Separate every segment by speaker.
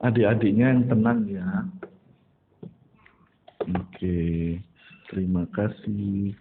Speaker 1: Adik-adiknya yang tenang ya. Oke, terima kasih.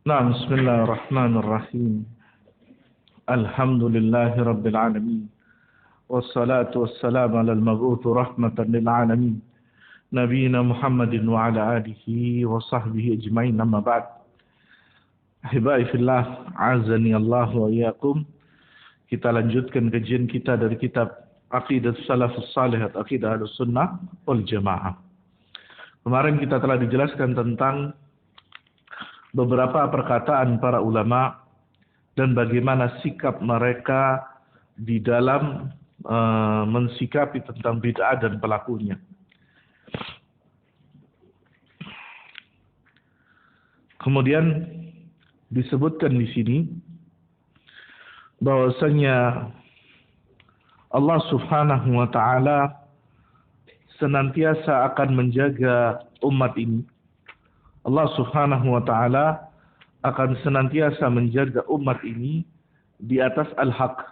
Speaker 1: Nah, bismillahirrahmanirrahim. Alhamdulillahi rabbil alamin. Wassalatu wassalamu ala al-mab'uth rahmatan lil alamin. Nabiyyina Muhammadin wa ala alihi wa sahbihi ajma'in, amma ba'd. Ahibai fillah, azani Allah wa iyyakum. Kita lanjutkan kajian kita dari kitab Aqidah Salafus Salih, Aqidah Ahlussunnah wal Jamaah. Kemarin kita telah dijelaskan tentang beberapa perkataan para ulama dan bagaimana sikap mereka di dalam mensikapi tentang bid'ah dan pelakunya. Kemudian disebutkan di sini bahwasanya Allah Subhanahu wa taala senantiasa akan menjaga umat ini. Allah Subhanahu wa taala akan senantiasa menjaga umat ini di atas al-haq.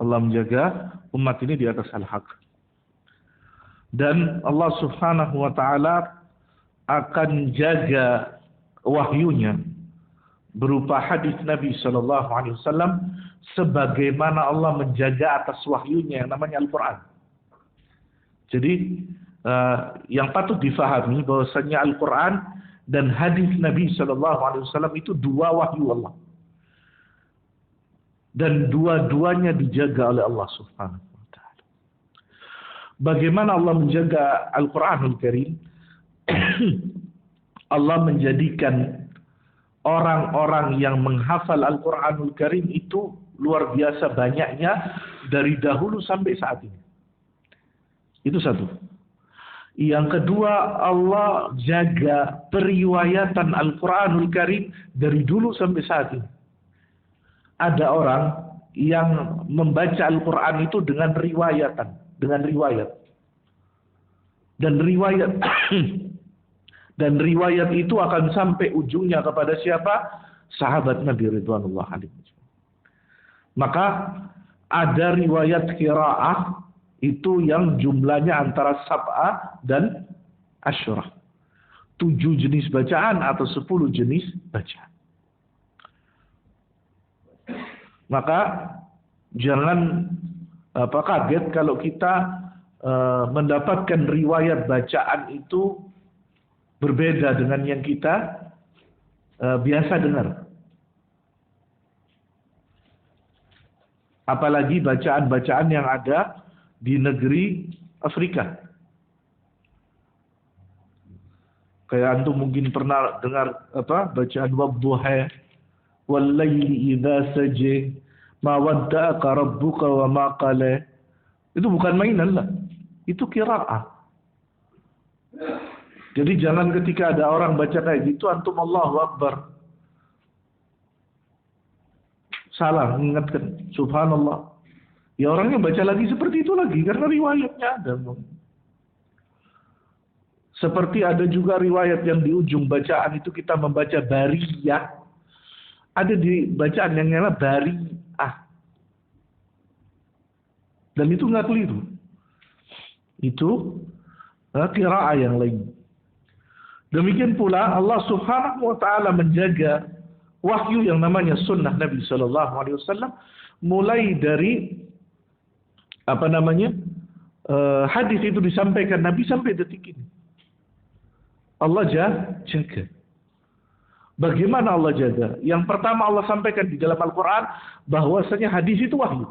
Speaker 1: Allah menjaga umat ini di atas al-haq. Dan Allah Subhanahu wa taala akan jaga wahyunya berupa hadis Nabi sallallahu alaihi wasallam sebagaimana Allah menjaga atas wahyunya yang namanya Al-Qur'an. Jadi yang patut difahami bahwasanya Al-Quran dan hadis Nabi Shallallahu Alaihi Wasallam itu dua wahyu Allah, dan dua-duanya dijaga oleh Allah Subhanahu Wa Taala. Bagaimana Allah menjaga Al-Quranul Karim? Allah menjadikan orang-orang yang menghafal Al-Quranul Karim itu luar biasa banyaknya dari dahulu sampai saat ini. Itu satu. Yang kedua, Allah jaga periwayatan Al-Quranul Karim dari dulu sampai saat ini. Ada orang yang membaca Al-Quran itu dengan riwayatan, dengan riwayat. Dan riwayat itu akan sampai ujungnya kepada siapa? Sahabat Nabi Ridwanullah alaihi. Maka ada riwayat qiraah itu yang jumlahnya antara sab'ah dan asyurah. 7 jenis bacaan atau 10 jenis bacaan. Maka jangan kaget kalau kita mendapatkan riwayat bacaan itu berbeda dengan yang kita biasa dengar. Apalagi bacaan-bacaan yang ada di negeri Afrika. Kayak antum mungkin pernah dengar bacaan wadduha wal laili idza saja ma wadda'aka rabbuka wa ma qala. Itu bukan mainan lah. Itu qiraah. Jadi jangan ketika ada orang baca kayak gitu antum Allahu Akbar. salah mengingatkan. Subhanallah. Ya orangnya baca lagi seperti itu lagi karena riwayatnya ada. Seperti ada juga riwayat yang di ujung bacaan itu kita membaca bariyah. Ada di bacaan yang nyala bari'ah. Dan itu nggak keliru. Itu qiraah yang lain. Demikian pula Allah Subhanahu wa taala menjaga wahyu yang namanya sunnah Nabi sallallahu alaihi wasallam mulai dari hadis itu disampaikan Nabi sampai detik ini. Allah jaga. Bagaimana Allah jaga? Yang pertama Allah sampaikan di dalam Al-Quran bahwasanya hadis itu wahyu.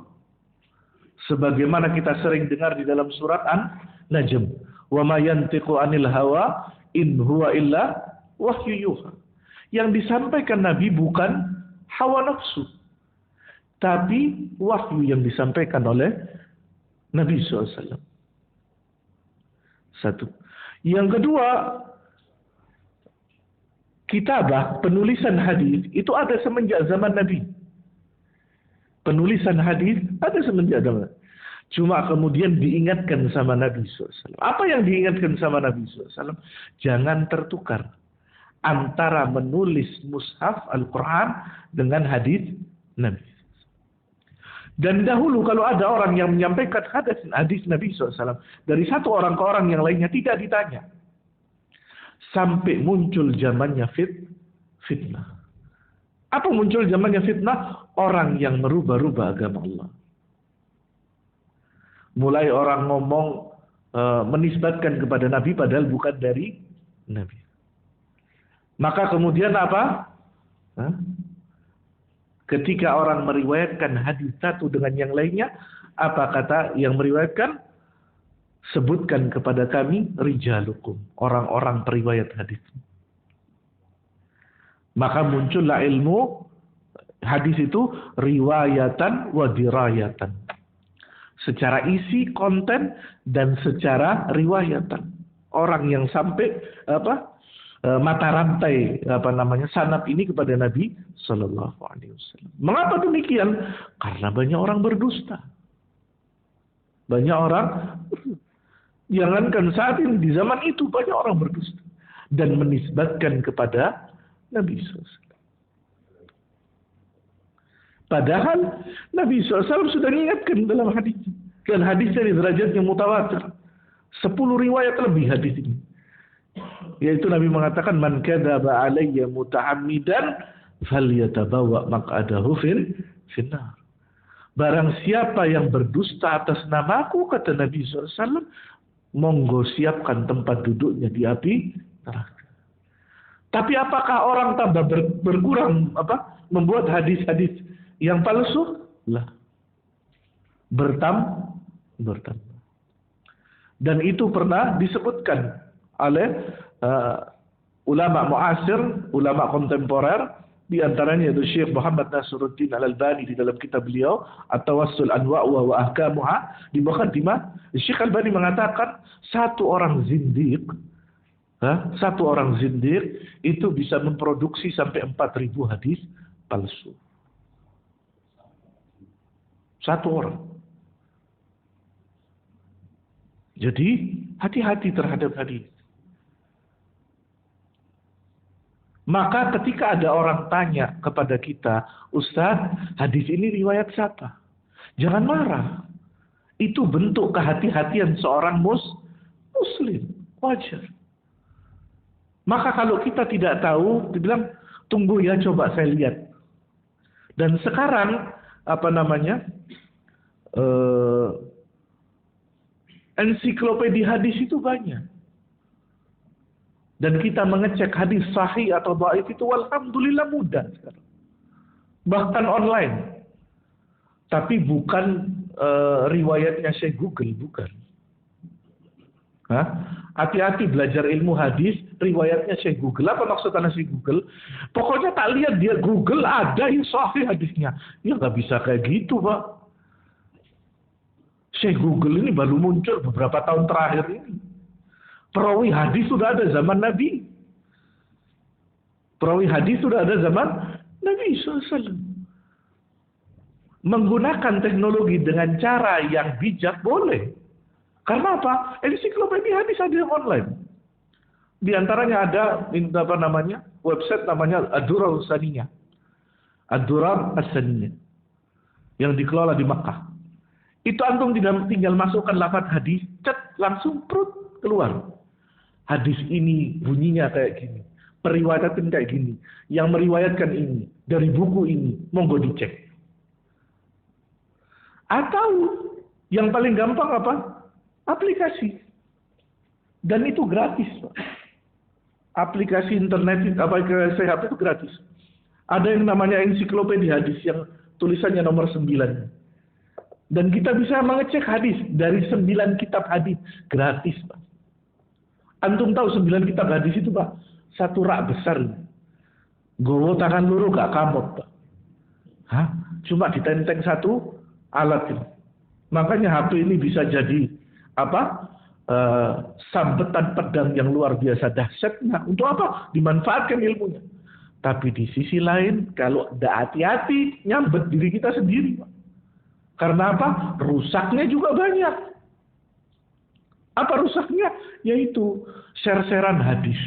Speaker 1: Sebagaimana kita sering dengar di dalam surat An-Najm. Wa ma yantiqu 'anil hawa in huwa illa wahyu yuha. Yang disampaikan Nabi bukan hawa nafsu, tapi wahyu yang disampaikan oleh Nabi SAW. Satu. Yang kedua, kitabah, penulisan hadis itu ada semenjak zaman Nabi. Penulisan hadis ada semenjak zaman. Cuma kemudian diingatkan sama Nabi SAW. Apa yang diingatkan sama Nabi SAW? Jangan tertukar antara menulis mushaf Al-Quran dengan hadis Nabi. Dan dahulu kalau ada orang yang menyampaikan hadis Nabi SAW dari satu orang ke orang yang lainnya tidak ditanya. Sampai muncul zamannya fitnah. Apa muncul zamannya fitnah? Orang yang merubah-rubah agama Allah. Mulai orang ngomong menisbatkan kepada Nabi padahal bukan dari Nabi. Maka kemudian apa? Ketika orang meriwayatkan hadis satu dengan yang lainnya, apa kata yang meriwayatkan? Sebutkan kepada kami rijalukum, orang-orang periwayat hadis. Maka muncullah ilmu hadis itu riwayatan wa dirayatan. Secara isi, konten, dan secara riwayatan. Orang yang sampai mata rantai sanad ini kepada Nabi Sallallahu Alaihi Wasallam. Mengapa demikian? Karena banyak orang berdusta. Banyak orang, jangankan saat ini, di zaman itu banyak orang berdusta dan menisbatkan kepada Nabi SAW. Padahal Nabi SAW sudah mengingatkan dalam hadis, dan hadis dari derajatnya mutawatir. 10 riwayat lebih hadis ini. Yaitu Nabi mengatakan, man kadzaba alayya mutahammidan falyatabawa maq'adahu finnar. Barang siapa yang berdusta atas namaku, kata Nabi SAW, monggo siapkan tempat duduknya di api neraka. Tapi apakah orang tambah berkurang membuat hadis-hadis yang palsu? Lah. Bertambah. Dan itu pernah disebutkan oleh ulama muasir, ulama kontemporer, di antaranya itu Syekh Muhammad Nasruddin Al-Albani di dalam kitab beliau At-Tawassul Anwa' wa Ahkamuha, di muqaddimah Syekh Al-Albani mengatakan satu orang zindiq itu bisa memproduksi sampai 4.000 hadis palsu. Satu orang. Jadi hati-hati terhadap hadis. Maka ketika ada orang tanya kepada kita, Ustaz, hadis ini riwayat siapa? Jangan marah. Itu bentuk kehati-hatian seorang muslim. Wajar. Maka kalau kita tidak tahu, dibilang, tunggu ya, coba saya lihat. Dan sekarang, ensiklopedia hadis itu banyak. Dan kita mengecek hadis sahih atau dhaif itu alhamdulillah mudah sekarang. Bahkan online. Tapi bukan riwayatnya Syekh Google, bukan. Hati-hati belajar ilmu hadis, riwayatnya Syekh Google. Apa maksud Syekh Google? Pokoknya tak lihat dia Google ada yang sahih hadisnya. Ya nggak bisa kayak gitu, Pak. Syekh Google ini baru muncul beberapa tahun terakhir ini. Perawi hadis sudah ada zaman Nabi. Perawi hadis sudah ada zaman Nabi SAW. Menggunakan teknologi dengan cara yang bijak boleh. Karena apa? Ensiklopedia hadis ada yang online. Di antaranya ada website namanya Ad-Durar As-Saniyah. Ad-Durar As-Saniyah yang dikelola di Makkah. Itu antum tinggal masukkan lafaz hadis, langsung perut keluar. Hadis ini bunyinya kayak gini, periwayatan kayak gini, yang meriwayatkan ini dari buku ini, monggo dicek. Atau yang paling gampang apa? Aplikasi. Dan itu gratis, Pak. Aplikasi internet aplikasi HP itu gratis. Ada yang namanya ensiklopedia hadis yang tulisannya nomor 9. Dan kita bisa mengecek hadis dari 9 kitab hadis gratis, Pak. Antum tahu 9 kitab hadis itu, Pak, satu rak besar. Gowo tangan luru gak kamot, Pak. Hah? Cuma ditenteng satu alat ini. Makanya HP ini bisa jadi sambetan pedang yang luar biasa dahsyatnya. Untuk apa? Dimanfaatkan ilmunya. Tapi di sisi lain, kalau tidak hati-hati, nyambet diri kita sendiri, Pak. Karena apa? Rusaknya juga banyak. Apa rusaknya? Yaitu share-sharean hadis.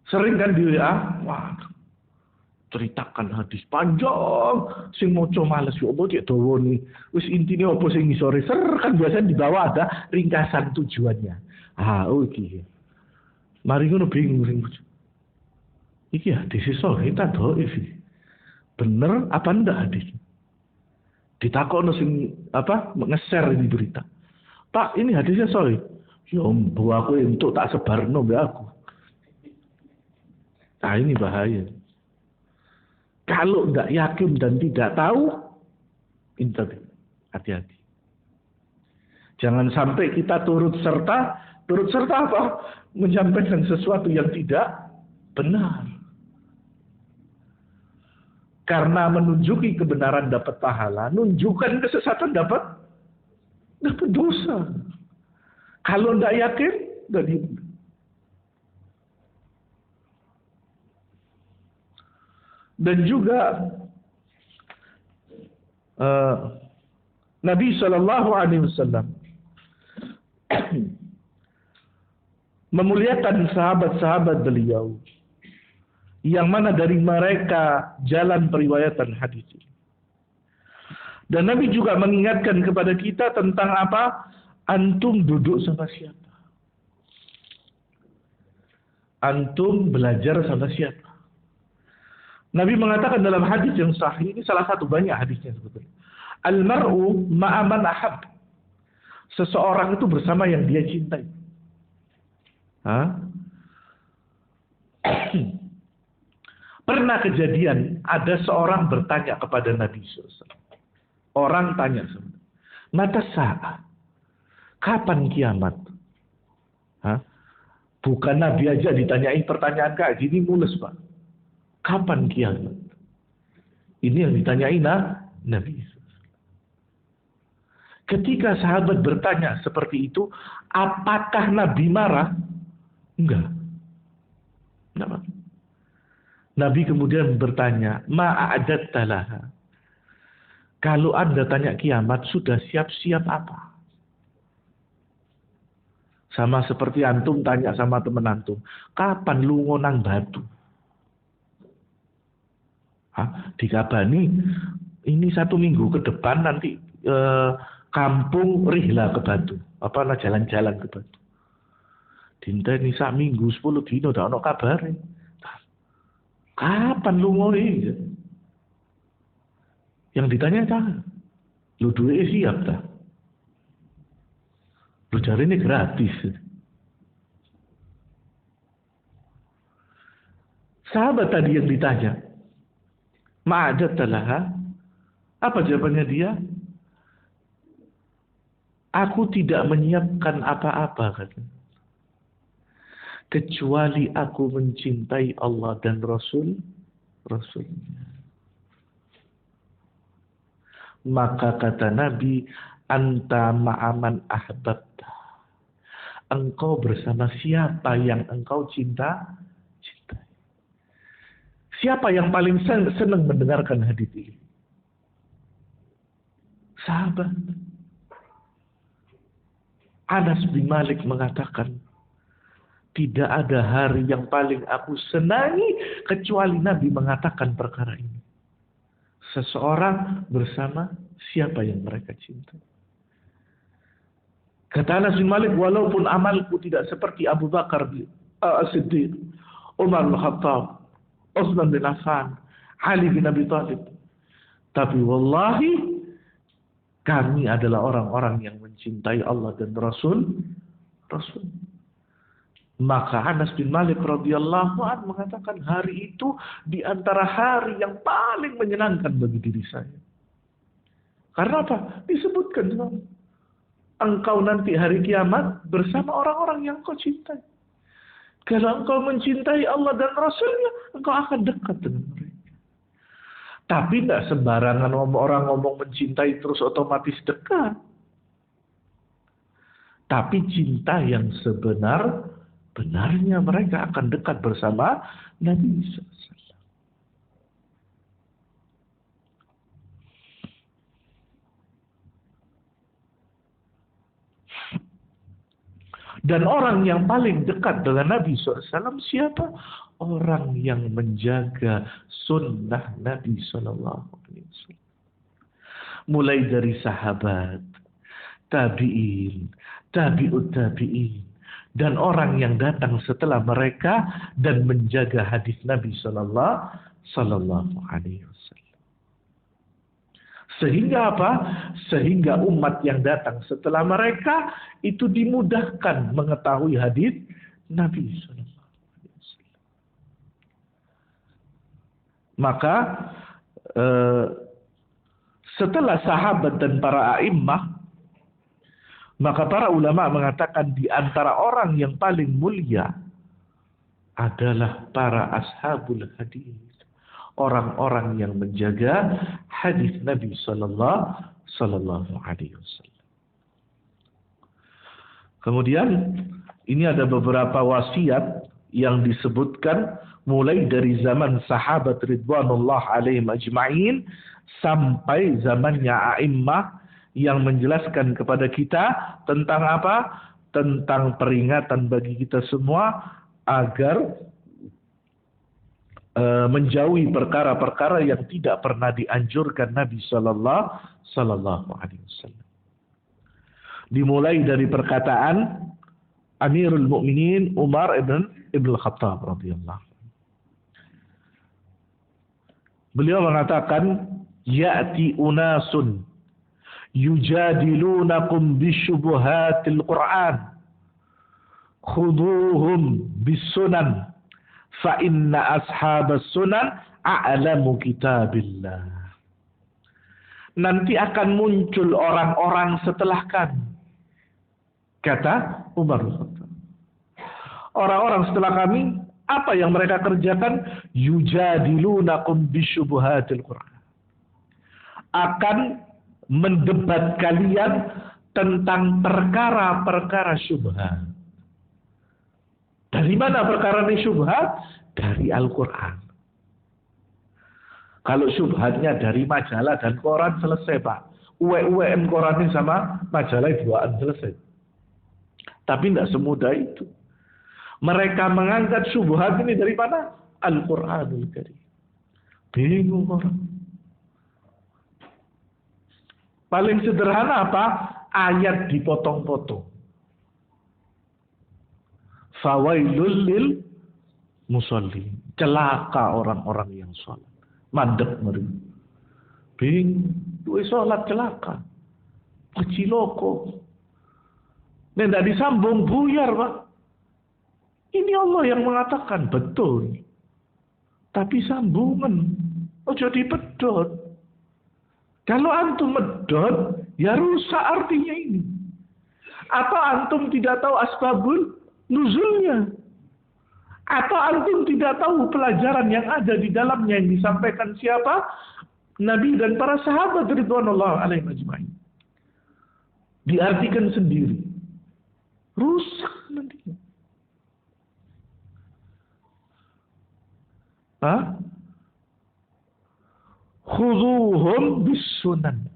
Speaker 1: Sering kan di WA, wah, ceritakan hadis panjang, sing moco males yo opo cek dawa ni. Wis intine opo sing ngisore ser kan biasanya di bawah ada ringkasan tujuannya. Iki. Mari ngono bingung sing. Iki hadis iso kita dhaif. Bener apa ndak hadis? Ditakokno sing nge-share ini berita. Pak, ini hadisnya sahih. Yo mbo aku entuk tak sebarno mbek aku. Nah, ini bahaya. Kalau tidak yakin dan tidak tahu, hati-hati. Jangan sampai kita turut serta apa? Menyampaikan sesuatu yang tidak benar. Karena menunjuki kebenaran dapat pahala, nunjukkan kesesatan dapat dosa. Kalau tidak yakin, dari dan juga Nabi Shallallahu Alaihi Wasallam memuliakan sahabat-sahabat beliau, yang mana dari mereka jalan periwayatan hadis. Dan Nabi juga mengingatkan kepada kita tentang apa? Antum duduk sama siapa? Antum belajar sama siapa? Nabi mengatakan dalam hadis yang sahih, ini salah satu banyak hadisnya sebetulnya. Al-mar'u ma'aman ahab. Seseorang itu bersama yang dia cintai. Pernah kejadian ada seorang bertanya kepada Nabi SAW. Orang tanya sama, mata sa'ah, kapan kiamat? Bukan Nabi aja ditanyai pertanyaan kayak gini mulus, Pak. Kapan kiamat? Ini yang ditanyai Nabi. Ketika sahabat bertanya seperti itu, apakah Nabi marah? Enggak. Nabi kemudian bertanya, ma'adatta laha. Kalau Anda tanya kiamat, sudah siap-siap apa? Sama seperti antum tanya sama teman antum, kapan lu ngonang batu? Dikabani, ini 1 minggu ke depan nanti kampung rihla ke Batu. Jalan-jalan ke Batu. Dinteni sak minggu 10 dino dak ono kabare. Kapan lu ngono iki? Yang ditanya ta, lu duwe siap ta? Lu cari ini gratis. Sahabat tadi yang ditanya, ma'adatta laha, apa jawabannya dia? Aku tidak menyiapkan apa-apa, katanya. Kecuali aku mencintai Allah dan Rasulnya. Maka kata Nabi, anta ma'aman ahbabta. Engkau bersama siapa yang engkau cintai. Siapa yang paling senang mendengarkan hadis ini? Sahabat. Anas bin Malik mengatakan, tidak ada hari yang paling aku senangi kecuali Nabi mengatakan perkara ini. Seseorang bersama siapa yang mereka cintai. Kata Anas bin Malik, walaupun amalku tidak seperti Abu Bakar As-Siddiq, Umar bin Khattab, Utsman bin Affan, Ali bin Abi Thalib, tapi wallahi kami adalah orang-orang yang mencintai Allah dan Rasul. Maka Anas bin Malik radhiyallahu anhu mengatakan, hari itu di antara hari yang paling menyenangkan bagi diri saya. Karena apa? Disebutkan, engkau nanti hari kiamat bersama orang-orang yang kau cintai. Kalau engkau mencintai Allah dan Rasulnya, engkau akan dekat dengan mereka. Tapi tidak sembarangan orang ngomong mencintai terus otomatis dekat. Tapi cinta yang benarnya mereka akan dekat bersama Nabi SAW. Dan orang yang paling dekat dengan Nabi SAW siapa? Orang yang menjaga sunnah Nabi SAW. Mulai dari sahabat, tabi'in, tabi'ut tabi'in, dan orang yang datang setelah mereka dan menjaga hadis Nabi Sallallahu Alaihi Wasallam. Sehingga apa? Sehingga umat yang datang setelah mereka itu dimudahkan mengetahui hadis Nabi Sallallahu Alaihi Wasallam. Maka setelah sahabat dan para a'immah, maka para ulama mengatakan di antara orang yang paling mulia adalah para ashabul hadis. Orang-orang yang menjaga hadis Nabi Sallallahu Alaihi Wasallam. Kemudian ini ada beberapa wasiat yang disebutkan mulai dari zaman sahabat ridwanullah alaihim ajma'in sampai zamannya a'immah, yang menjelaskan kepada kita tentang apa? Tentang peringatan bagi kita semua agar menjauhi perkara-perkara yang tidak pernah dianjurkan Nabi Sallallahu Alaihi Wasallam. Dimulai dari perkataan Amirul Mukminin Umar ibn Khattab radhiyallahu. Beliau mengatakan, ya'ti unasun yujadilunakum bisyubuhatil Qur'an khuduhum bisunan fa inna ashabas sunan a'lamu kitabillah. Nanti akan muncul orang-orang setelah kami, kata Umar bin Khattab. Orang-orang setelah kami, apa yang mereka kerjakan? Yujadilunakum bisyubuhatil Qur'an, akan mendebat kalian tentang perkara-perkara syubhat. Dari mana perkara ini syubhat? Dari Al-Quran. Kalau syubhatnya dari majalah dan koran, selesai Pak. UWM koran ini sama majalah duaan, selesai. Tapi tidak semudah itu. Mereka mengangkat syubhat ini dari mana? Al-Quranul Karim. Bingung orang. Paling sederhana apa? Ayat dipotong-potong. Fawailul lil musallin. Celaka orang-orang yang sholat. Mandek mereka. Bingung. Dua sholat celaka. Peciloko. Ini tidak disambung, buyar Pak. Ini Allah yang mengatakan, betul. Tapi sambungan. Ojo dipedot. Kalau antum medot, ya rusak artinya ini. Atau antum tidak tahu asbabul nuzulnya. Atau antum tidak tahu pelajaran yang ada di dalamnya yang disampaikan siapa? Nabi dan para sahabat ridwanullah alaihim ajma'in. Diartikan sendiri. Rusak nantinya. Khuduhum bisunan.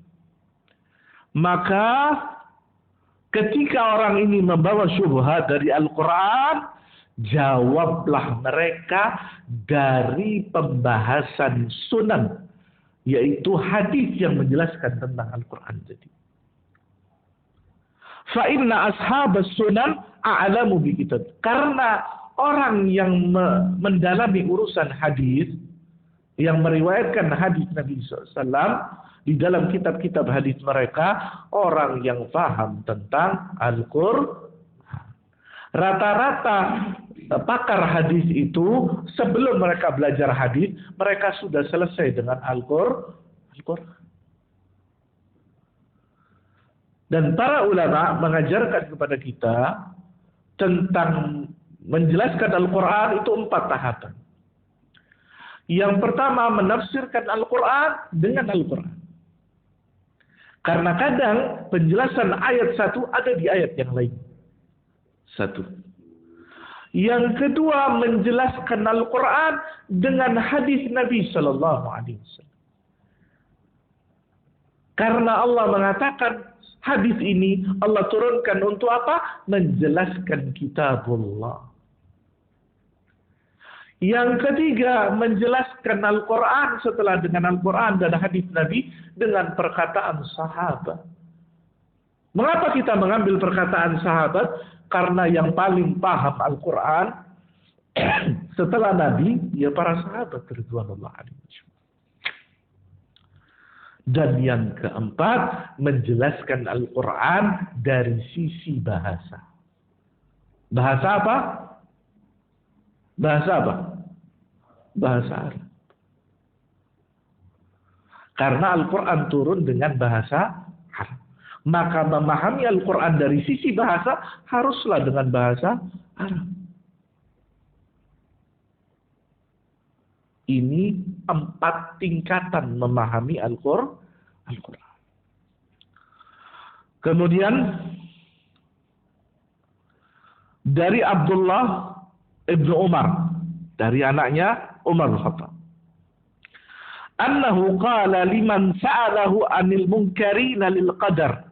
Speaker 1: Maka ketika orang ini membawa syubhat dari Al-Quran, jawablah mereka dari pembahasan sunan, yaitu hadis yang menjelaskan tentang Al-Quran. Jadi, fa inna ashabas sunan a'lamu bi kitab. Karena orang yang mendalami urusan hadis, yang meriwayatkan hadis Nabi SAW di dalam kitab-kitab hadis mereka, orang yang paham tentang Al-Quran. Rata-rata pakar hadis itu sebelum mereka belajar hadis, mereka sudah selesai dengan Al-Quran. Dan para ulama mengajarkan kepada kita tentang menjelaskan Al-Quran itu 4 tahapan. Yang pertama, menafsirkan Al-Quran dengan Al-Quran. Karena kadang penjelasan ayat satu ada di ayat yang lain. Satu. Yang kedua, menjelaskan Al-Quran dengan hadis Nabi Sallallahu Alaihi Wasallam. Karena Allah mengatakan hadis ini Allah turunkan untuk apa? Menjelaskan kitabullah. Yang ketiga, menjelaskan Al-Quran setelah dengan Al-Quran dan hadis Nabi dengan perkataan sahabat. Mengapa kita mengambil perkataan sahabat? Karena yang paling paham Al-Quran setelah Nabi, ya para sahabat ridwanullah alaihim. Dan yang keempat, menjelaskan Al-Quran dari sisi bahasa. Bahasa apa? Bahasa apa? Bahasa Arab. Karena Al-Quran turun dengan bahasa Arab. Maka memahami Al-Quran dari sisi bahasa haruslah dengan bahasa Arab. Ini 4 tingkatan memahami Al-Quran. Kemudian dari Abdullah ibnu Umar, dari anaknya Umar bin Khattab, annahu qala liman sa'alahu anil munkarina lil qadar.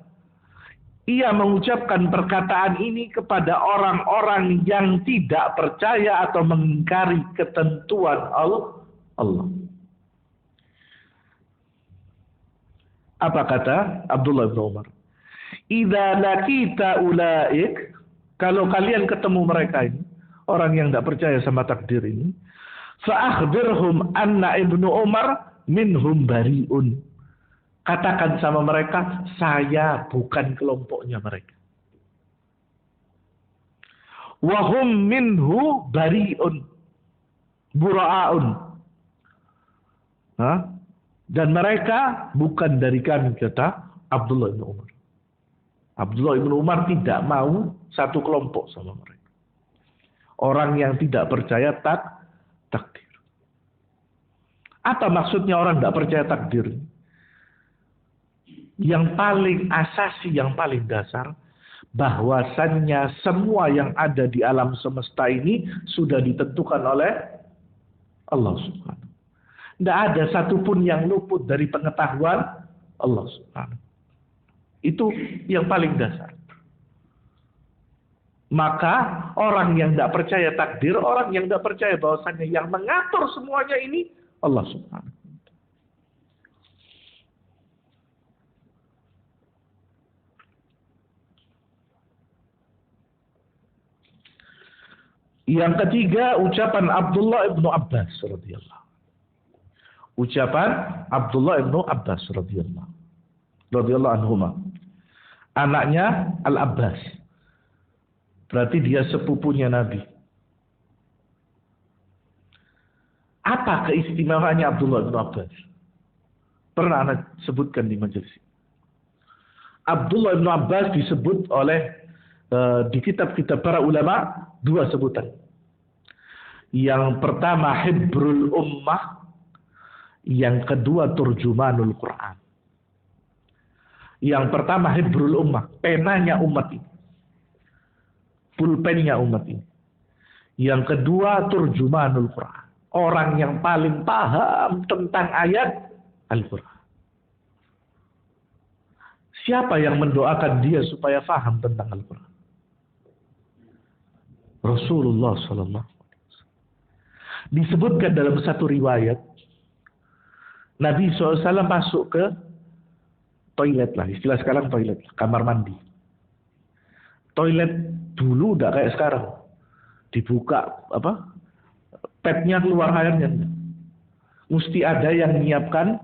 Speaker 1: Ia mengucapkan perkataan ini kepada orang-orang yang tidak percaya atau mengingkari ketentuan Allah. Apa kata Abdullah bin Umar? Idza laqita ulaik, kalau kalian ketemu mereka ini, orang yang tidak percaya sama takdir ini, fa akhbirhum anna Ibnu Umar minhum bariun. Katakan sama mereka, saya bukan kelompoknya mereka. Wahum minhu bariun, bura'aun. Dan mereka bukan dari kami, kata Abdullah bin Umar. Abdullah bin Umar tidak mau satu kelompok sama mereka. Orang yang tidak percaya takdir. Apa maksudnya orang tidak percaya takdir? Yang paling asasi, yang paling dasar, bahwasannya semua yang ada di alam semesta ini sudah ditentukan oleh Allah Subhanahu. Tidak ada satupun yang luput dari pengetahuan Allah Subhanahu. Itu yang paling dasar. Maka orang yang tidak percaya takdir, orang yang tidak percaya bahwasannya yang mengatur semuanya ini Allah Subhanahu. Yang ketiga, ucapan Abdullah ibnu Abbas radhiyallahu. Ucapan Abdullah ibnu Abbas radhiyallahu anhuma. Anaknya Al-Abbas. Berarti dia sepupunya Nabi. Apa keistimewaannya Abdullah ibnu Abbas? Pernah Anda sebutkan di majelis. Abdullah ibnu Abbas disebut oleh di kitab-kitab para ulama 2 sebutan. Yang pertama Hibrul Ummah, yang kedua Turjumanul Quran. Yang pertama Hibrul Ummah, penanya umat ini, pulpennya umat ini. Yang kedua Turjumanul Quran, orang yang paling paham tentang ayat Al-Quran. Siapa yang mendoakan dia supaya faham tentang Al-Quran? Rasulullah SAW. Disebutkan dalam satu riwayat, Nabi SAW masuk ke toilet lah, istilah sekarang toilet, kamar mandi. Toilet dulu udah kayak sekarang, dibuka padnya keluar airnya. Mesti ada yang menyiapkan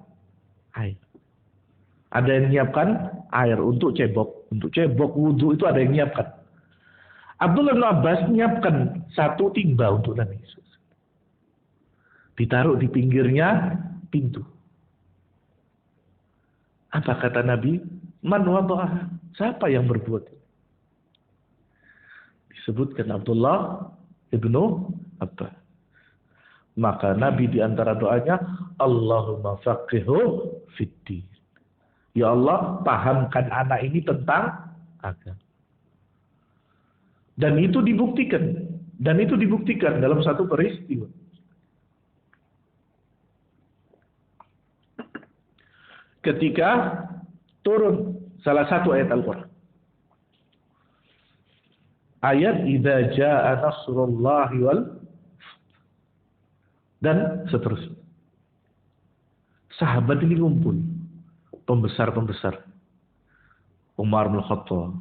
Speaker 1: air. Ada yang menyiapkan air untuk cebok wudhu itu ada yang menyiapkan. Abdullah bin Abbas menyiapkan satu timba untuk Nabi. Ditaruh di pinggirnya pintu. Apa kata Nabi? Man wada'aha. Siapa yang berbuat? Disebutkan Abdullah ibnu Abbas. Maka Nabi di antara doanya, Allahumma faqihu fiddin. Ya Allah, pahamkan anak ini tentang agama. Dan itu dibuktikan dalam satu peristiwa. Ketika turun salah satu ayat Al-Quran. Ayat idza jaa nasrullahi wal dan seterusnya. Sahabat ini ngumpul, pembesar-pembesar. Umar bin Khattab,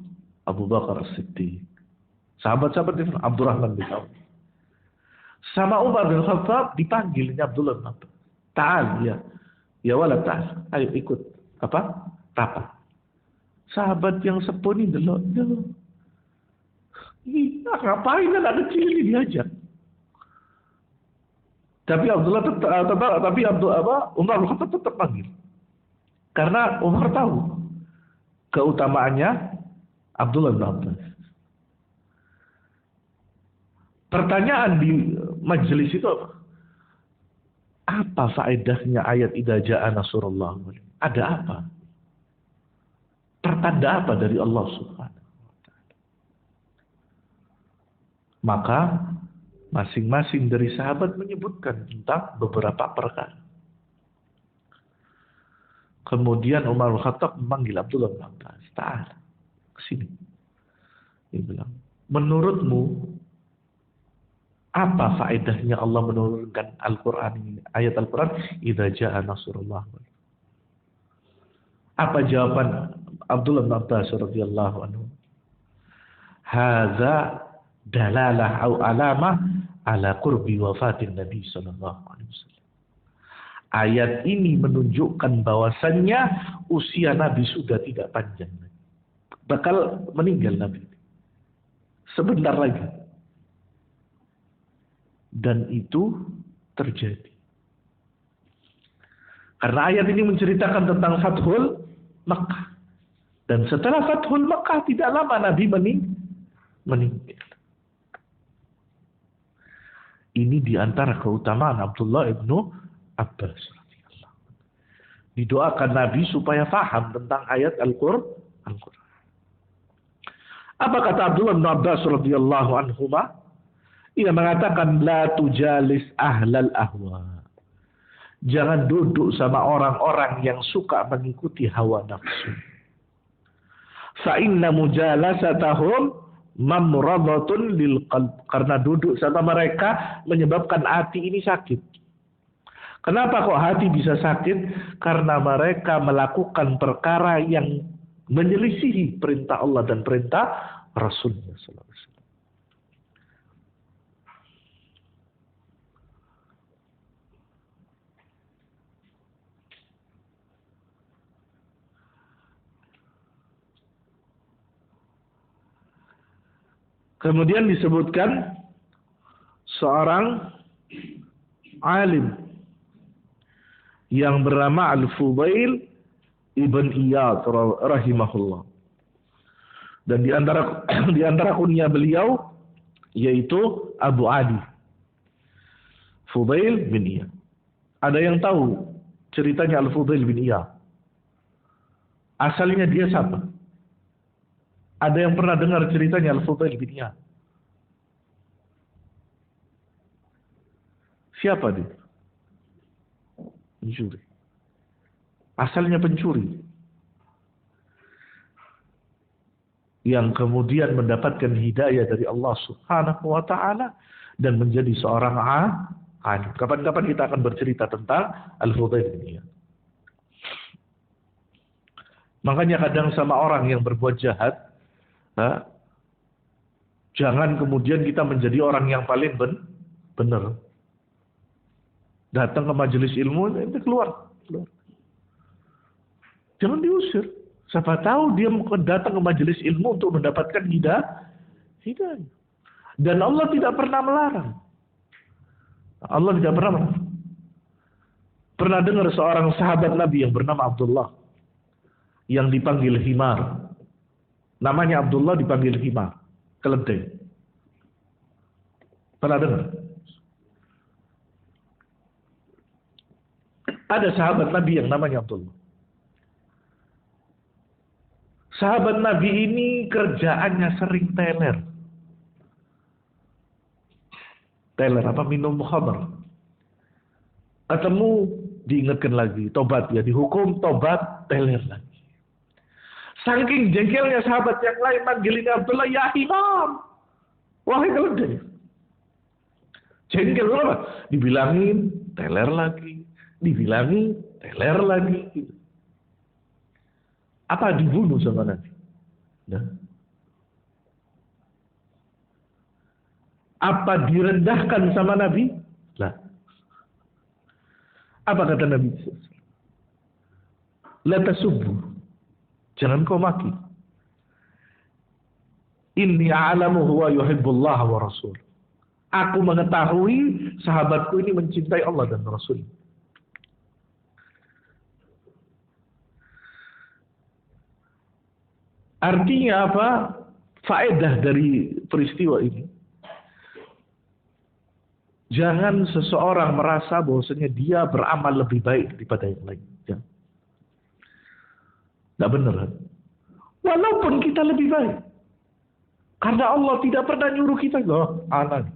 Speaker 1: Abu Bakar As-Siddiq. Sahabat-sahabat itu Abdurrahman bin Auf. Sama Umar bin Khattab dipanggilnya Abdullah bin Abbas. Ta'al ya. Ya walad ta'al. Ayo ikut. Rapat. Sahabat yang sepuh ini delok. Ini ngapain anak kecil ini diajak? Tapi Umar bin Khattab tetap panggil. Karena Umar tahu keutamaannya Abdullah bin Abbas. Pertanyaan di majelis itu apa? Apa faedahnya ayat idza jaa nasrullah? Ada apa? Pertanda apa dari Allah Subhanahu wa taala? Maka masing-masing dari sahabat menyebutkan tentang beberapa perkara. Kemudian Umar bin Khattab memanggil Abdullah bin Abbas. Ta'al, kesini. Dia bilang, menurutmu apa faedahnya Allah menurunkan Al-Quran ini? Ayat Al-Quran, idza jaa nasrullah. Apa jawaban Abdullah bin Abbas radhiyallahu anhu? Hadza dalalah au alamah ala qurbi wafatin Nabi sallallahu alaihi wasallam. Ayat ini menunjukkan bahwasannya usia Nabi sudah tidak panjang. Bakal meninggal Nabi. Sebentar lagi. Dan itu terjadi. Karena ayat ini menceritakan tentang Fathul Makkah. Dan setelah Fathul Makkah tidak lama Nabi meninggal. Ini diantara keutamaan Abdullah ibnu Abbas. Didoakan Nabi supaya faham tentang ayat Al-Quran. Apa kata Abdullah bin Abbas radhiyallahu anhuma? Ia mengatakan la tujalis ahlal ahwa. Jangan duduk sama orang-orang yang suka mengikuti hawa nafsu. Fa inna mujalasatahum mamradatun lil qalb. Karena duduk sama mereka menyebabkan hati ini sakit. Kenapa kok hati bisa sakit? Karena mereka melakukan perkara yang menyelisihi perintah Allah dan perintah Rasulnya sallallahu alaihi wasallam. Kemudian disebutkan seorang alim yang bernama Al-Fudail ibn Iyad rahimahullah. Dan di antara kunyah beliau yaitu Abu Adi. Fudail bin Iyad. Ada yang tahu ceritanya Al-Fudail bin Iyad? Asalnya dia siapa? Ada yang pernah dengar ceritanya Al-Fudail bin Iyad? Siapa dia? Pencuri. Asalnya pencuri. yang kemudian mendapatkan hidayah dari Allah Subhanahu wa taala dan menjadi seorang alim. Kapan-kapan kita akan bercerita tentang Al-Fudail bin Iyad. Makanya kadang sama orang yang berbuat jahat, jangan kemudian kita menjadi orang yang paling benar. Datang ke majelis ilmu, itu keluar. Jangan diusir. Siapa tahu dia datang ke majelis ilmu untuk mendapatkan hidayah. Dan Allah tidak pernah melarang. Allah tidak pernah melarang. Pernah dengar seorang sahabat Nabi yang bernama Abdullah, yang dipanggil Himar. Namanya Abdullah dipanggil Himar, keledai. Pernah dengar? Ada sahabat Nabi yang namanya Abdullah. Sahabat Nabi ini kerjaannya sering teler. Teler apa? Minum khamr. Ketemu diingatkan lagi, tobat ya, dihukum, tobat, teler lagi. Saking jengkelnya sahabat yang lain manggilin Abdullah, ya Imam, wahai keledai. Jengkel apa? Dibilangin, teler lagi. Dibilangin, teler lagi. Apa dibunuh sama Nabi? Nah. Apa direndahkan sama Nabi? Lah. Apa kata Nabi? La tasubbu. Jangan kau maki. Inni a'lamu huwa yuhibbullah wa rasul. Aku mengetahui sahabatku ini mencintai Allah dan Rasul. Artinya apa? Faedah dari peristiwa ini. Jangan seseorang merasa bahwasanya dia beramal lebih baik daripada yang lain. Jangan. Tidak benar. Walaupun kita lebih baik. Karena Allah tidak pernah nyuruh kita. Loh, anak,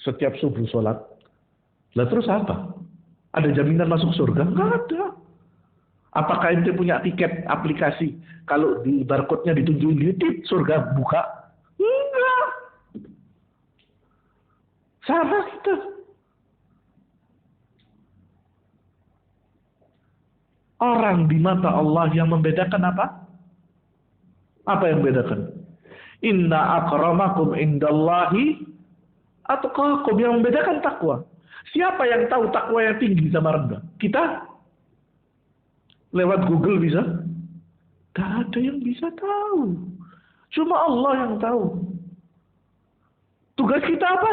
Speaker 1: setiap subuh sholat. Lah terus apa? Ada jaminan masuk surga? Enggak ada. Apakah ente punya tiket aplikasi? Kalau di barcode-nya ditunjukin titik, surga buka? Enggak. Sama kita. Orang di mata Allah yang membedakan apa? Apa yang membedakan? Inna akramakum indallahi atqakum. Yang membedakan takwa. Siapa yang tahu takwa yang tinggi sama rendah? Kita? Lewat Google bisa? Tidak ada yang bisa tahu. Cuma Allah yang tahu. Tugas kita apa?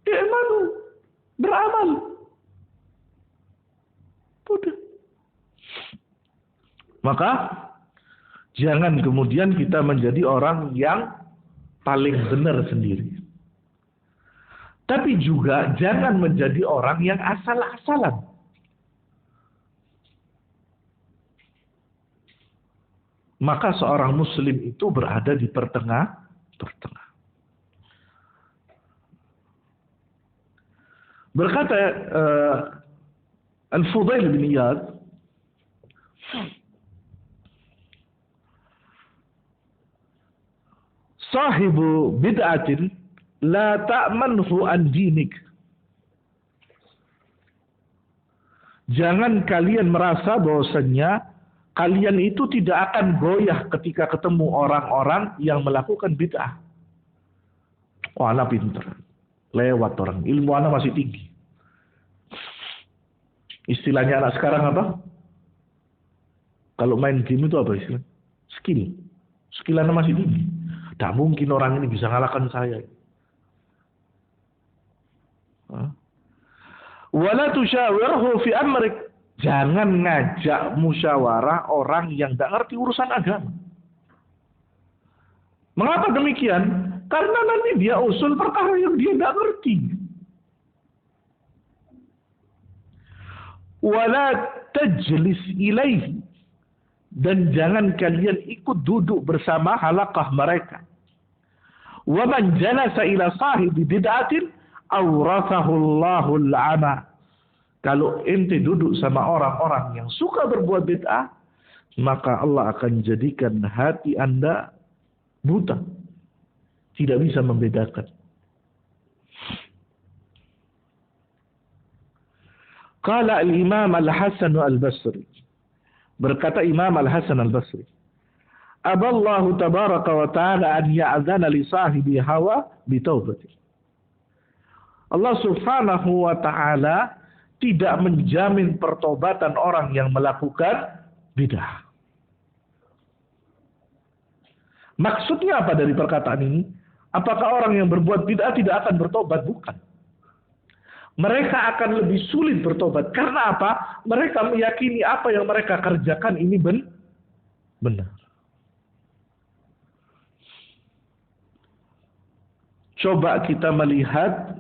Speaker 1: I'malu. Beramal. Udah. Maka jangan kemudian kita menjadi orang yang paling benar sendiri. Tapi juga jangan menjadi orang yang asal-asalan. Maka seorang muslim itu berada di pertengah. Berkata Al-Fudail bin Iyad, sahibu bid'atin la ta'manhu an dinik. Jangan kalian merasa bahwasanya kalian itu tidak akan goyah ketika ketemu orang-orang yang melakukan bid'ah. Oh, anak pintar. Lewat orang. Ilmu anak masih tinggi. Istilahnya anak sekarang apa? Kalau main game itu apa istilah? Skill. Skill anak masih tinggi. Tidak mungkin orang ini bisa ngalahkan saya. Wala tusyawirhu fi amrik. Jangan ngajak musyawarah orang yang tidak ngerti urusan agama. Mengapa demikian? Karena nanti dia usul perkara yang dia tidak ngerti. Wala tajlis ilaihi. Dan jangan kalian ikut duduk bersama halaqah mereka. Wa man jalasa ila sahibi bid'atin awrathahu Allahul 'ama. Kalau ente duduk sama orang-orang yang suka berbuat bid'ah, maka Allah akan jadikan hati Anda buta, tidak bisa membedakan. Qala al-Imam Al-Hasan Al-Basri, berkata Imam Al-Hasan Al-Basri, aballahu tabaraka wa ta'ala an ya'zana li sahibi hawa bitaubati. Allah subhanahu wa ta'ala tidak menjamin pertobatan orang yang melakukan bid'ah. Maksudnya apa dari perkataan ini? Apakah orang yang berbuat bid'ah tidak akan bertobat? Bukan. Mereka akan lebih sulit bertobat. Karena apa? Mereka meyakini apa yang mereka kerjakan ini benar. Coba kita melihat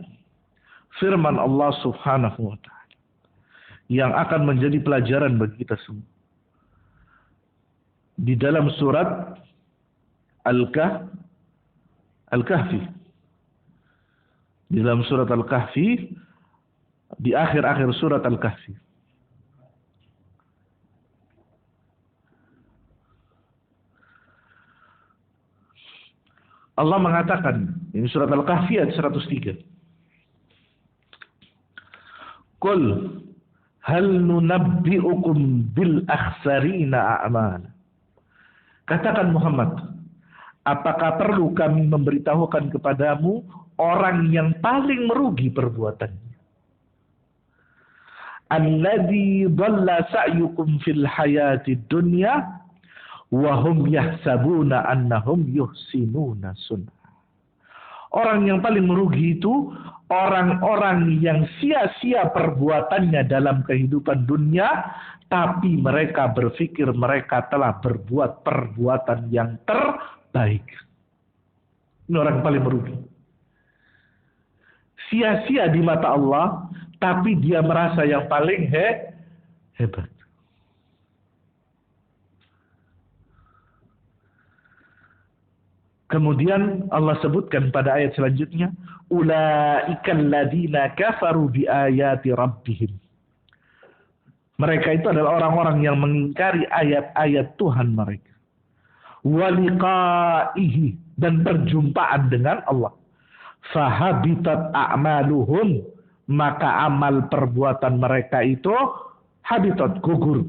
Speaker 1: firman Allah subhanahu wa ta'ala yang akan menjadi pelajaran bagi kita semua. Di dalam surat Al-Kahfi. Di dalam surat Al-Kahfi, di akhir-akhir surat Al-Kahfi. Allah mengatakan, ini surat Al-Kahfi ayat 103. Qul hal nunabbi'ukum bil akhsarina a'mala. Katakan Muhammad, apakah perlu kami memberitahukan kepadamu orang yang paling merugi perbuatannya? Alladzi dhalla sa'yukum fil hayatid dunya wa hum yahsabuna annahum yuhsinuna sun'a. Orang yang paling merugi itu orang-orang yang sia-sia perbuatannya dalam kehidupan dunia, tapi mereka berpikir mereka telah berbuat perbuatan yang terbaik. Ini orang yang paling merugi. Sia-sia di mata Allah, tapi dia merasa yang paling hebat. Kemudian Allah sebutkan pada ayat selanjutnya, ulaikal ladzina kafaru biayati rabbihim. Mereka itu adalah orang-orang yang mengingkari ayat-ayat Tuhan mereka. Wa liqaihi, dan perjumpaan dengan Allah. Fahabitat a'maluhum, maka amal perbuatan mereka itu habitat, gugur.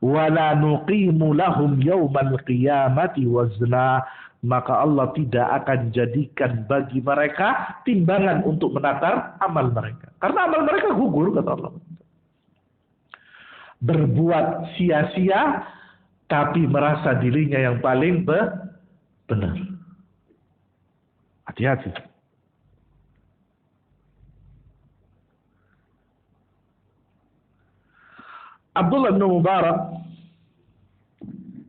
Speaker 1: Wala nuqimu lahum yaumal qiyamati wazna, maka Allah tidak akan jadikan bagi mereka timbangan untuk menakar amal mereka. Karena amal mereka gugur, kata Allah. Berbuat sia-sia, tapi merasa dirinya yang paling benar. Hati-hati. Abdullah bin Mubarak,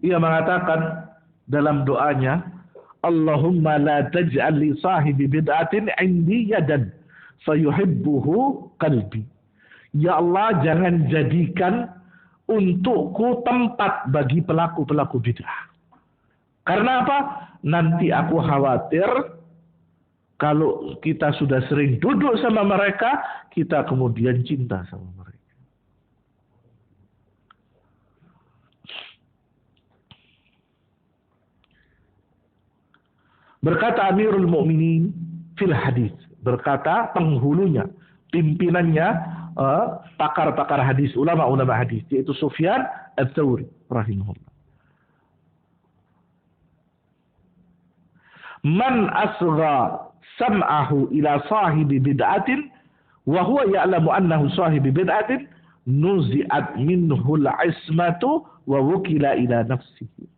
Speaker 1: ia mengatakan dalam doanya, Allahumma la taj'al li sahibi bid'atin 'indi yadan fayuhibbuhu qalbi. Ya Allah, jangan jadikan untukku tempat bagi pelaku-pelaku bid'ah. Karena apa? Nanti aku khawatir kalau kita sudah sering duduk sama mereka, kita kemudian cinta sama mereka. Berkata Amirul Mukminin fil hadis, berkata penghulunya, pimpinannya, pakar-pakar hadis, ulama-ulama hadis, yaitu Sufyan Ats-Tsauri rahimahullah. Man asgha sam'ahu ila sahibi bid'atin wa huwa ya'lamu annahu sahibi bid'atin nuzi'at minhu al-ismatu wa wukila ila nafsihi.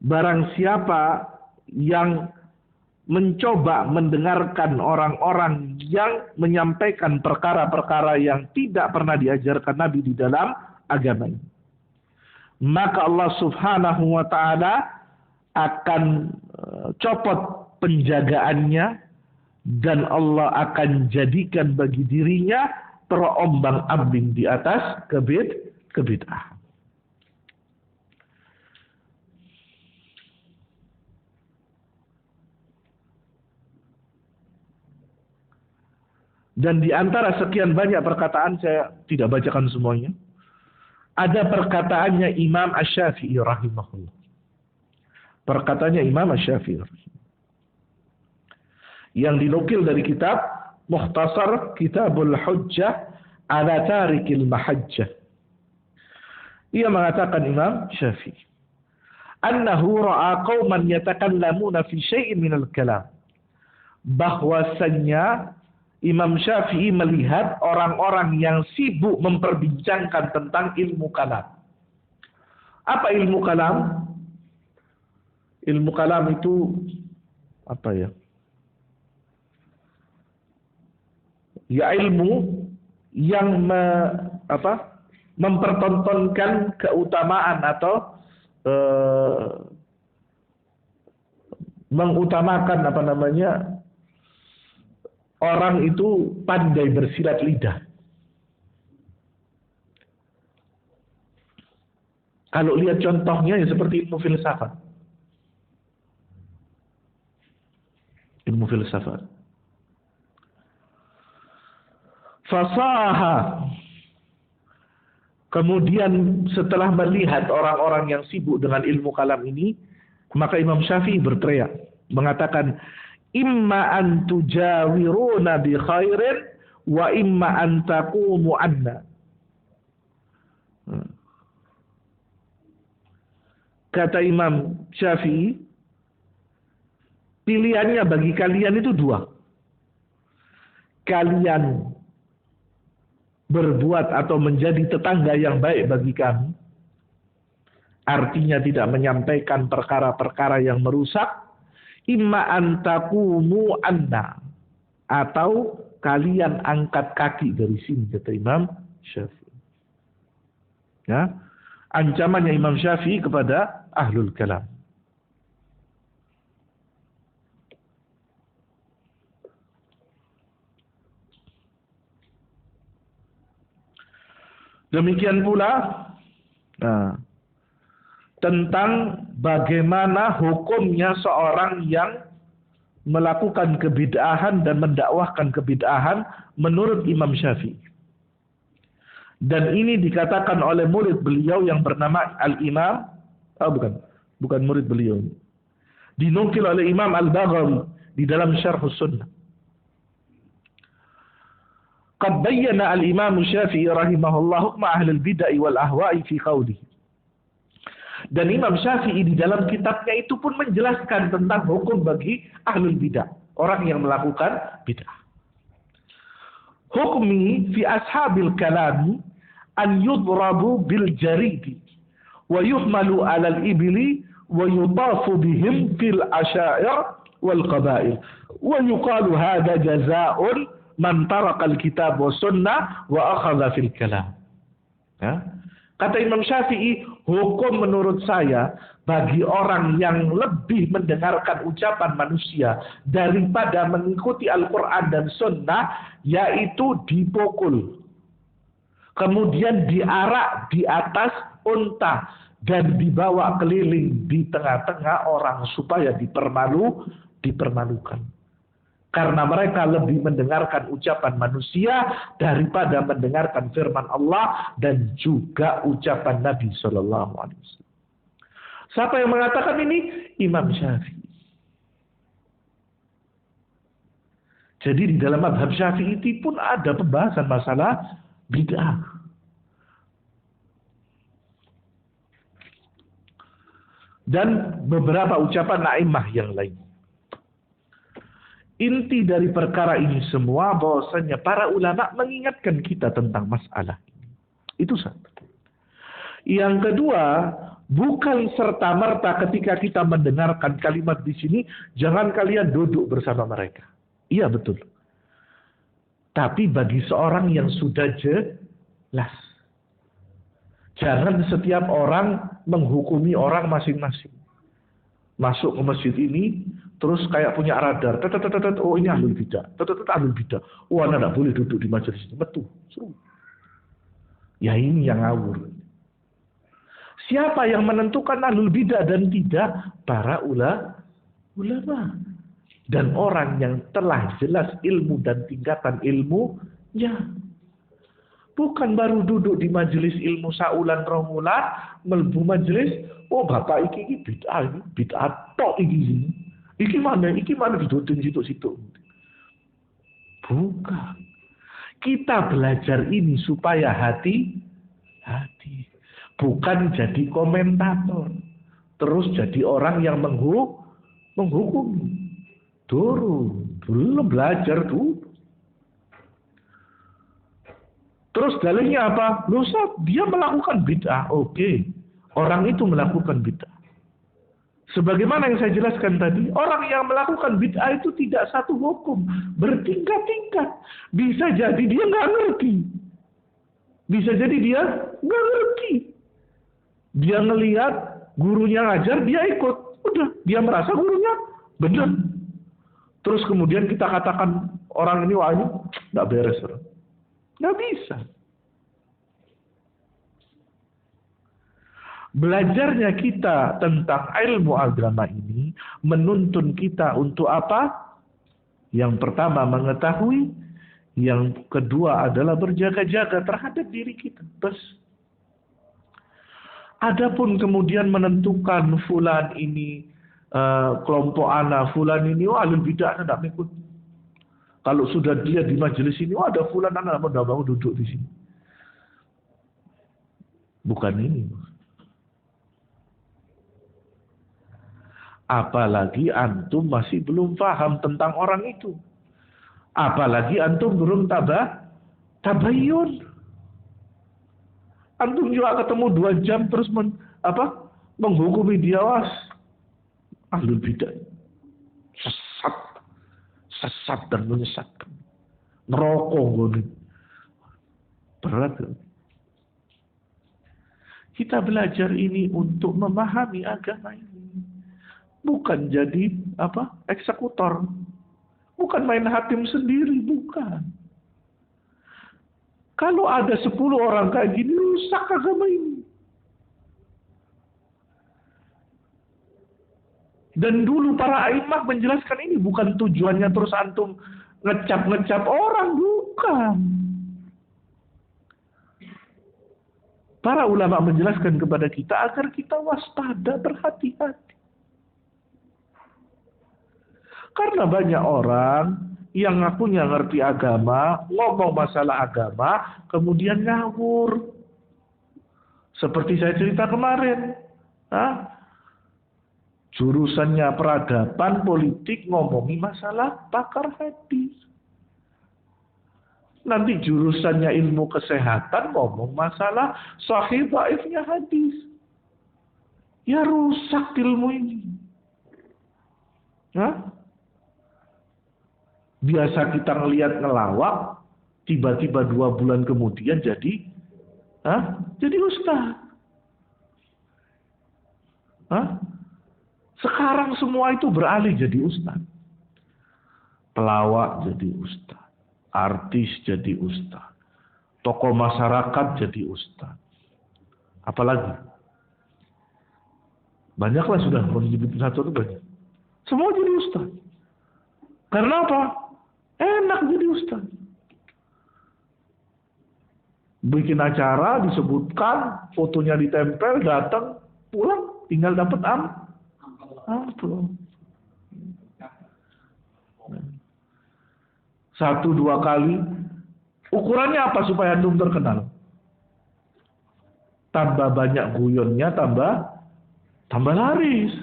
Speaker 1: Barang siapa yang mencoba mendengarkan orang-orang yang menyampaikan perkara-perkara yang tidak pernah diajarkan Nabi di dalam agama ini, maka Allah subhanahu wa ta'ala akan copot penjagaannya dan Allah akan jadikan bagi dirinya terombang-ambing di atas kebid'ahan. Dan di antara sekian banyak perkataan, saya tidak bacakan semuanya, ada perkataannya Imam Asy-Syafi'i rahimahullah. Perkataannya Imam Syafi'i yang dinukil dari kitab Mukhtasar Kitabul Hujjah ala Tarikil Mahajjah. Ia mengatakan Imam Syafi'i, annahu ra'a qauman yatakallamuna fi syai'in minal kalam. Bahwasanya Imam Syafi'i melihat orang-orang yang sibuk memperbincangkan tentang ilmu kalam. Apa ilmu kalam? Ilmu kalam itu apa ya? Ya ilmu yang mempertontonkan keutamaan atau mengutamakan orang itu pandai bersilat lidah. Kalau lihat contohnya ya seperti ilmu filsafat. Ilmu filsafat. Fasaha. Kemudian setelah melihat orang-orang yang sibuk dengan ilmu kalam ini, maka Imam Syafi'i berteriak, mengatakan, imma an tujawiruna bi khairin wa imma an taqumu anna. Kata Imam Syafi'i, pilihannya bagi kalian itu dua. Kalian berbuat atau menjadi tetangga yang baik bagi kami, artinya tidak menyampaikan perkara-perkara yang merusak, imma antakumu anna, atau kalian angkat kaki dari sini, kata Imam Syafi'i. Ya, ancamannya Imam Syafi'i kepada ahlul kalam. Demikian pula tentang bagaimana hukumnya seorang yang melakukan kebid'ahan dan mendakwahkan kebid'ahan menurut Imam Syafi'i. Dan ini dikatakan oleh murid beliau yang bernama Al-Imam, bukan murid beliau. Dinukil oleh Imam Al-Baghawi di dalam Syarh Sunnah. Qad bayyana al-Imam Syafi'i rahimahullah hukma ahli al-bid'ah wal ahwa'i fi qawlihi. Dan Imam Syafi'i di dalam kitabnya itu pun menjelaskan tentang hukum bagi ahlul bid'ah, orang yang melakukan bid'ah. Hukmi fi ashabil kalami an yudrabu bil jaridi wa yuhmalu 'ala al-ibli wa yutafu bihim fil asyair wal qaba'il wa yuqalu hadha jazaa'un man tarakal kitab wa sunnah wa akhadha fil kalam. Ya. Kata Imam Syafi'i, hukum menurut saya bagi orang yang lebih mendengarkan ucapan manusia daripada mengikuti Al-Quran dan Sunnah, yaitu dipukul, kemudian diarak di atas unta dan dibawa keliling di tengah-tengah orang supaya dipermalukan. Karena mereka lebih mendengarkan ucapan manusia daripada mendengarkan firman Allah dan juga ucapan Nabi Sallallahu Alaihi Wasallam. Siapa yang mengatakan ini? Imam Syafi'i. Jadi di dalam mazhab Syafi'i itu pun ada pembahasan masalah bid'ah. Dan beberapa ucapan a'immah yang lain. Inti dari perkara ini semua bahwasanya para ulama mengingatkan kita tentang masalah ini. Itu satu. Yang kedua, bukan serta-merta ketika kita mendengarkan kalimat di sini, jangan kalian duduk bersama mereka. Iya betul. Tapi bagi seorang yang sudah jelas. Jangan setiap orang menghukumi orang masing-masing. Masuk ke masjid ini, terus kayak punya radar. Oh ini ahlul bidah. Ahlul bidah. Oh anda tidak boleh duduk di majelis ini. Betul. Ya ini yang ngawur. Siapa yang menentukan ahlul bidah dan tidak? Para ulama. Dan orang yang telah jelas ilmu dan tingkatan ilmunya. Bukan baru duduk di majelis ilmu saulan romulan, melbu majelis, oh bapak iki bid'ah tok iki. Iki mana ditutin situ. Bukan. Kita belajar ini supaya hati. Bukan jadi komentator. Terus jadi orang yang menghukumi. Belum belajar dulu. Terus dalilnya apa? Dia melakukan bid'ah. Oke. Orang itu melakukan bid'ah. Sebagaimana yang saya jelaskan tadi, orang yang melakukan bid'ah itu tidak satu hukum. Bertingkat-tingkat. Bisa jadi dia nggak ngerti. Bisa jadi dia nggak ngerti. Dia ngelihat gurunya ngajar, dia ikut. Udah, dia merasa gurunya benar. Terus kemudian kita katakan orang ini, wah ini nggak beres. Nggak bisa. Belajarnya kita tentang ilmu agama ini menuntun kita untuk apa? Yang pertama mengetahui, yang kedua adalah berjaga-jaga terhadap diri kita. Terus, adapun kemudian menentukan fulan ini kelompok anak, fulan ini ahlul bidah tidak mengikut. Kalau sudah dia di majelis ini, ada fulan anak mau duduk di sini. Bukan ini. Apalagi antum masih belum paham tentang orang itu. Apalagi antum belum tabayyun. Antum juga ketemu 2 jam terus menghukumi dia, was ahlul bidah. Sesat dan menyesatkan. Neraka. Berat. Kita belajar ini untuk memahami agama ini. Bukan jadi eksekutor. Bukan main hakim sendiri, bukan. Kalau ada 10 orang kayak gini, rusak agama ini. Dan dulu para a'immah menjelaskan ini bukan tujuannya terus antum ngecap orang, bukan. Para ulama menjelaskan kepada kita agar kita waspada, berhati-hati. Karena banyak orang yang ngakunya ngerti agama, ngomong masalah agama, kemudian ngawur. Seperti saya cerita kemarin. Jurusannya peradaban politik ngomongi masalah pakar hadis. Nanti jurusannya ilmu kesehatan ngomong masalah sahih dhaifnya hadis. Ya rusak ilmu ini. Biasa kita ngelihat ngelawak, tiba-tiba 2 bulan kemudian jadi ustaz. Sekarang semua itu beralih jadi ustaz. Pelawak jadi ustaz. Artis jadi ustaz. Tokoh masyarakat jadi ustaz. Apalagi? Banyaklah sudah menyebutin satu itu banyak. Semua jadi ustaz. Karena apa? Enak jadi ustaz. Bikin acara, disebutkan, fotonya ditempel, datang, pulang, tinggal dapat amplop. 1-2 kali. Ukurannya apa supaya antum terkenal? Tambah banyak guyonnya, tambah laris.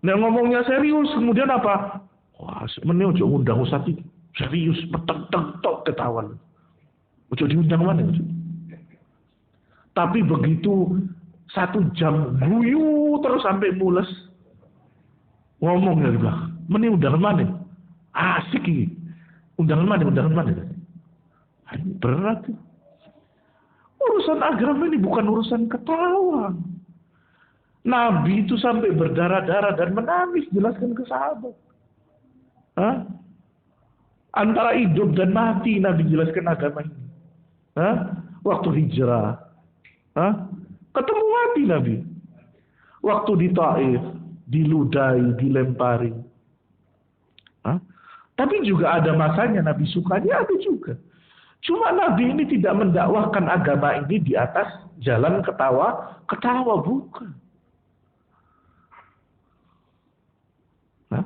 Speaker 1: Nah ngomongnya serius, kemudian apa? Wah, sebenarnya ojo ngundang ustaz iki. Serius, peteng-teng tok ketahuan. Ojo diundang mana? Tapi begitu 1 jam guyu terus sampai mules. Ngomong dari belakang. Meni undangan mana? Asik ini. Undangan mana? Berat. Urusan agama ini bukan urusan ketawa. Nabi itu sampai berdarah-darah dan menangis jelaskan ke sahabat. Antara hidup dan mati Nabi jelaskan agama ini. Waktu hijrah. Ketemu mati Nabi. Waktu di Taif, diludahi, dilempari. Tapi juga ada masanya Nabi sukanya, ada juga. Cuma Nabi ini tidak mendakwahkan agama ini di atas jalan ketawa bukan. Nah,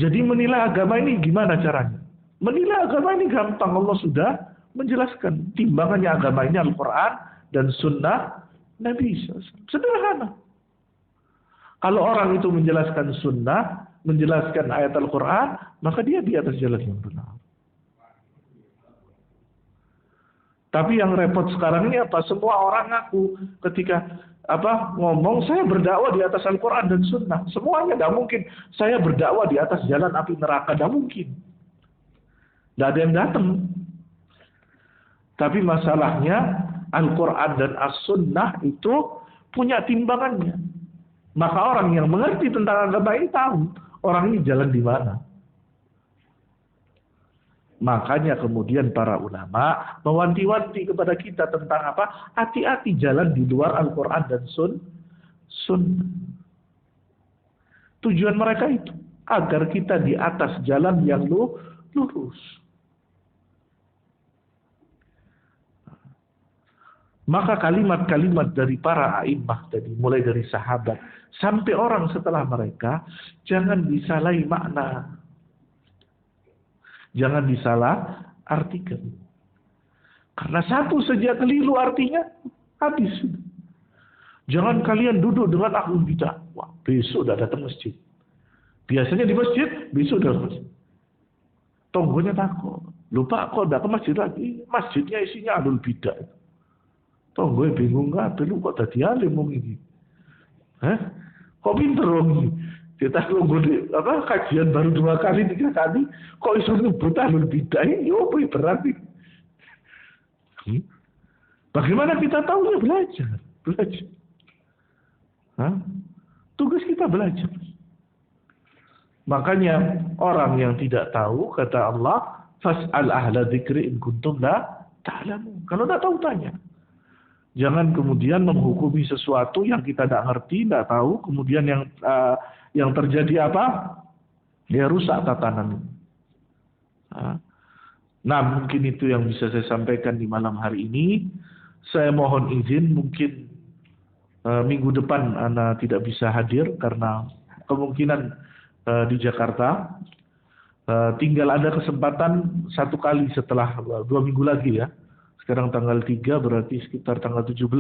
Speaker 1: jadi menilai agama ini gimana caranya? Menilai agama ini gampang, Allah sudah menjelaskan. Timbangannya agama ini Al-Quran dan Sunnah Nabi SAW. Sederhana. Kalau orang itu menjelaskan Sunnah, menjelaskan ayat Al-Quran, maka dia di atas jalan yang benar. Tapi yang repot sekarang ini apa? Semua orang ngaku ketika ngomong saya berdakwah di atas Al-Quran dan Sunnah. Semuanya tidak mungkin. Saya berdakwah di atas jalan api neraka, tidak mungkin. Tidak ada yang datang. Tapi masalahnya Al-Quran dan As-Sunnah itu punya timbangannya. Maka orang yang mengerti tentang agama ini tahu orang ini jalan di mana. Makanya kemudian para ulama mewanti-wanti kepada kita tentang apa? Hati-hati jalan di luar Al-Quran dan Sunnah. Tujuan mereka itu agar kita di atas jalan yang lurus. Maka kalimat-kalimat dari para a'immah tadi, mulai dari sahabat sampai orang setelah mereka, jangan disalahi makna. Jangan disalah artikan. Karena satu saja keliru artinya habis. Jangan kalian duduk dengan ahlul bidah. Wah, besok udah datang masjid. Biasanya di masjid, besok udah masjid. Tonggonya takut. Lupa kok udah ke masjid lagi. Masjidnya isinya ahlul bidah. Tonggonya bingung nggak? Lu kok tadi alim ngomong ini? Kok pinter ngomong ini? Kita nunggu kajian baru 2 kali 3 kali, kok isu nyebut ahlul bidah ini, berarti. Bagaimana kita tahunya? Belajar. Tugas kita belajar. Makanya orang yang tidak tahu, kata Allah, fas'al ahla dzikri in kuntum la ta'lamun. Kalau tidak tahu tanya. Jangan kemudian menghukumi sesuatu yang kita tidak ngerti, tidak tahu, kemudian yang terjadi apa? Ya rusak tatanan. Nah, mungkin itu yang bisa saya sampaikan di malam hari ini. Saya mohon izin, mungkin minggu depan Ana tidak bisa hadir karena kemungkinan di Jakarta. Tinggal ada kesempatan 1 kali setelah 2 minggu lagi ya. Sekarang tanggal 3 berarti sekitar tanggal 17.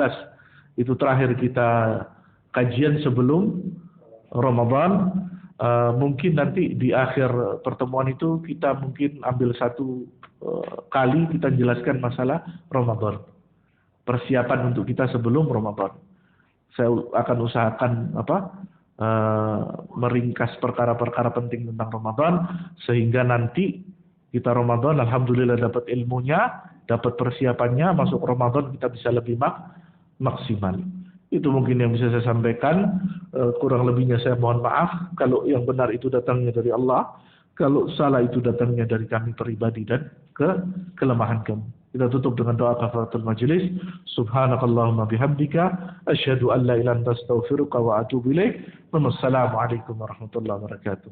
Speaker 1: Itu terakhir kita kajian sebelum Ramadan. Mungkin nanti di akhir pertemuan itu kita mungkin ambil 1 kali kita jelaskan masalah Ramadan. Persiapan untuk kita sebelum Ramadan. Saya akan usahakan meringkas perkara-perkara penting tentang Ramadan sehingga nanti kita Ramadan alhamdulillah dapat ilmunya, dapat persiapannya, masuk Ramadan kita bisa lebih maksimal. Itu mungkin yang bisa saya sampaikan. Kurang lebihnya saya mohon maaf. Kalau yang benar itu datangnya dari Allah, kalau salah itu datangnya dari kami pribadi dan kelemahan kami. Kita tutup dengan doa kafaratul majelis. Subhanakallahumma bihamdika asyhadu an la ilaha illa anta astaghfiruka wa atubu ilaik. Wassalamualaikum warahmatullahi wabarakatuh.